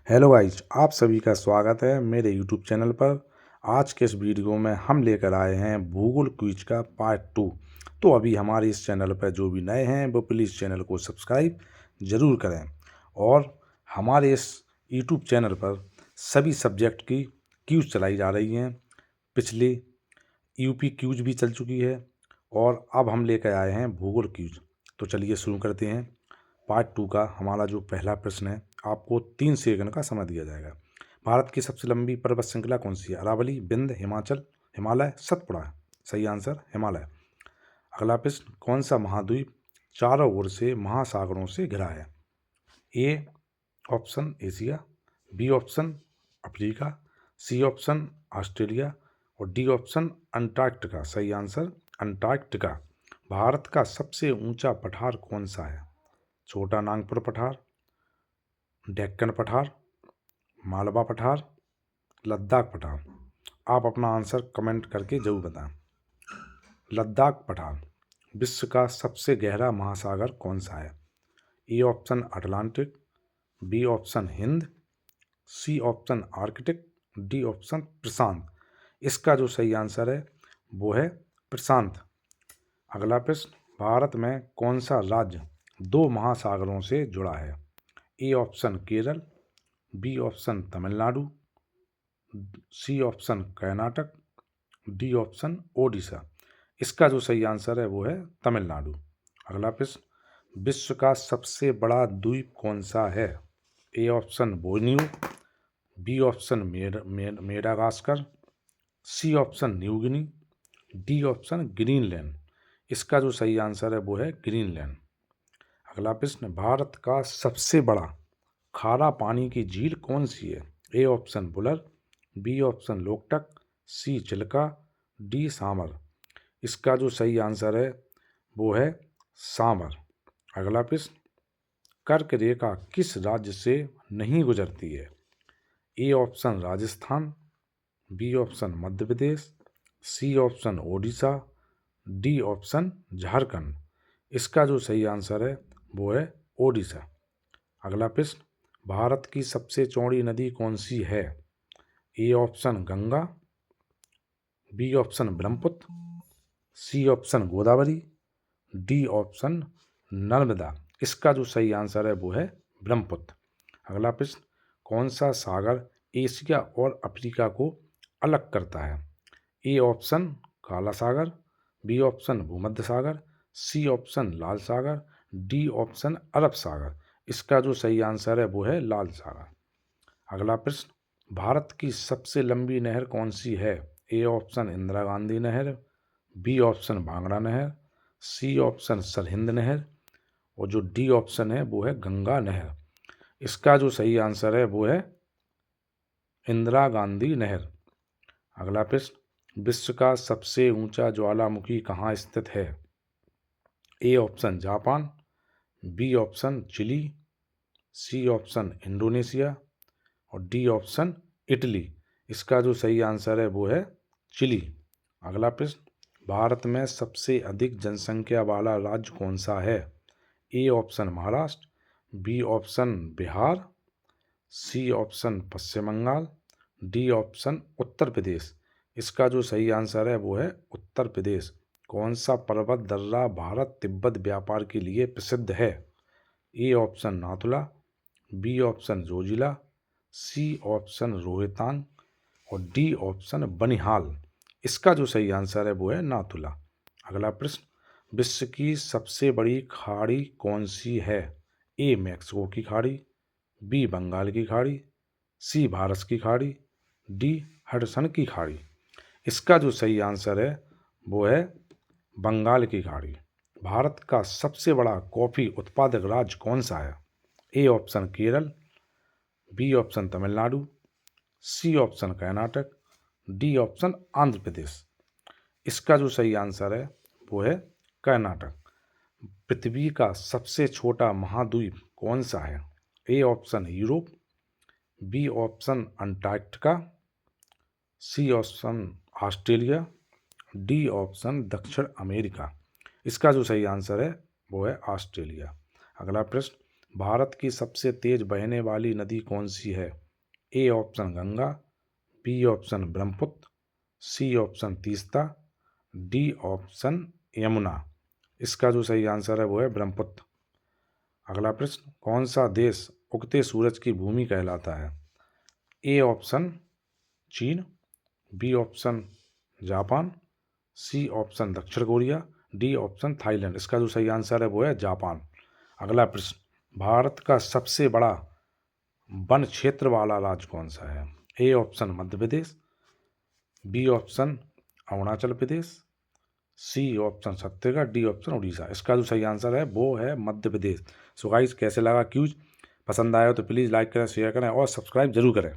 Hello guys, आप सभी का स्वागत है मेरे यूट्यूब चैनल पर। आज के इस वीडियो में हम लेकर आए हैं भूगोल क्विज का पार्ट 2। तो अभी हमारे इस चैनल पर जो भी नए हैं वो प्लीज़ चैनल को सब्सक्राइब ज़रूर करें। और हमारे इस यूट्यूब चैनल पर सभी सब्जेक्ट की क्यूज चलाई जा रही हैं। पिछले यूपी क्यूज भी चल चुकी है और अब हम लेकर आए हैं भूगोल क्यूज। तो चलिए शुरू करते हैं। पार्ट 2 का हमारा जो पहला प्रश्न है, आपको 3 सेकंड का समय दिया जाएगा। भारत की सबसे लंबी पर्वत श्रृंखला कौन सी है? अरावली, विंध्य, हिमाचल, हिमालय, सतपुड़ा। सही आंसर हिमालय। अगला प्रश्न, कौन सा महाद्वीप चारों ओर से महासागरों से घिरा है? A option Asia, B option Africa, C option Australia और डी ऑप्शन अंटार्कटिका। सही आंसर अंटार्कटिका। भारत का सबसे ऊंचा पठार कौन सा है? छोटा नागपुर पठार, डेक्कन पठार, मालवा पठार, लद्दाख पठार। आप अपना आंसर कमेंट करके जरूर बताएं। लद्दाख पठार। विश्व का सबसे गहरा महासागर कौन सा है? A option Atlantic, B option Hind, C option Arctic, D option Prashant. इसका जो सही आंसर है वो है प्रशांत। अगला प्रश्न, भारत में कौन सा राज्य 2 महासागरों से जुड़ा है? A option Kerala, B option Tamil Nadu, C option Karnataka, D option Odisha. इसका जो सही आंसर है वो है तमिलनाडु। अगला प्रश्न, विश्व का सबसे बड़ा द्वीप कौन सा है? A option Borneo, B option Madagascar, C option New Guinea, D option Greenland. इसका जो सही आंसर है वो है ग्रीनलैंड। अगला प्रश्न, भारत का सबसे बड़ा खारा पानी की झील कौन सी है? A option Wular, B option Loktak, C Chilka, D Sambhar. इसका जो सही आंसर है वो है सामर। अगला प्रश्न, कर्क रेखा किस राज्य से नहीं गुजरती है? A option Rajasthan, B option Madhya Pradesh, C option Odisha, D option Jharkhand. इसका जो सही आंसर है वो है ओडिशा। अगला प्रश्न, भारत की सबसे चौड़ी नदी कौन सी है? A option Ganga, B option Brahmaputra, C option Godavari, D option Narmada. इसका जो सही आंसर है वो है ब्रह्मपुत्र। अगला प्रश्न, कौन सा सागर एशिया और अफ्रीका को अलग करता है? ए ऑप्शन काला सागर, बी ऑप्शन भूमध्य सागर, सी ऑप्शन लाल सागर, डी ऑप्शन अरब सागर। इसका जो सही आंसर है वो है लाल सागर। अगला प्रश्न, भारत की सबसे लंबी नहर कौन सी है? ए ऑप्शन इंदिरा गांधी नहर, बी ऑप्शन भांगड़ा नहर, सी ऑप्शन सरहिंद नहर और जो डी ऑप्शन है वो है गंगा नहर। इसका जो सही आंसर है वो है इंदिरा गांधी नहर। अगला प्रश्न, विश्व का सबसे ऊंचा ज्वालामुखी कहाँ स्थित है? A option Japan, B option Chile, C option Indonesia और डी ऑप्शन इटली। इसका जो सही आंसर है वो है चिली। अगला प्रश्न, भारत में सबसे अधिक जनसंख्या वाला राज्य कौन सा है? A option Maharashtra, B option Bihar, C option Paschim Bengal, D option Uttar Pradesh. इसका जो सही आंसर है वो है उत्तर प्रदेश। कौन सा पर्वत दर्रा भारत तिब्बत व्यापार के लिए प्रसिद्ध है? A option Nathu La, B option Zoji La, C option Rohtang और डी ऑप्शन बनिहाल। इसका जो सही आंसर है वो है नाथुला। अगला प्रश्न, विश्व की सबसे बड़ी खाड़ी कौन सी है? ए मैक्सिको की खाड़ी, बी बंगाल की खाड़ी, सी भारत की खाड़ी, डी हडसन की खाड़ी। इसका जो सही आंसर है वो है बंगाल की खाड़ी। भारत का सबसे बड़ा कॉफ़ी उत्पादक राज्य कौन सा है? A option Kerala, B option Tamil Nadu, C option Karnataka, D option Andhra Pradesh. इसका जो सही आंसर है वो है कर्नाटक। पृथ्वी का सबसे छोटा महाद्वीप कौन सा है? A option Europe, B option Antarctica, C option Australia, D option दक्षिण अमेरिका। इसका जो सही आंसर है वो है ऑस्ट्रेलिया। अगला प्रश्न, भारत की सबसे तेज बहने वाली नदी कौन सी है? A option Ganga, B option Brahmaputra, C option Teesta, D option Yamuna. इसका जो सही आंसर है वो है ब्रह्मपुत्र। अगला प्रश्न, कौन सा देश उगते सूरज की भूमि कहलाता है? ए ऑप्शन चीन, B option Japan, C option दक्षिण कोरिया, डी ऑप्शन थाईलैंड। इसका जो सही आंसर है वो है जापान। अगला प्रश्न, भारत का सबसे बड़ा वन क्षेत्र वाला राज्य कौन सा है? A option Madhya Pradesh, B option Arunachal Pradesh, C option Chhattisgarh, D option Orissa. इसका जो सही आंसर है वो है मध्य प्रदेश। सो गाइस, कैसे लगा क्यूज? पसंद आया तो प्लीज़ लाइक करें, शेयर करें और सब्सक्राइब जरूर करें।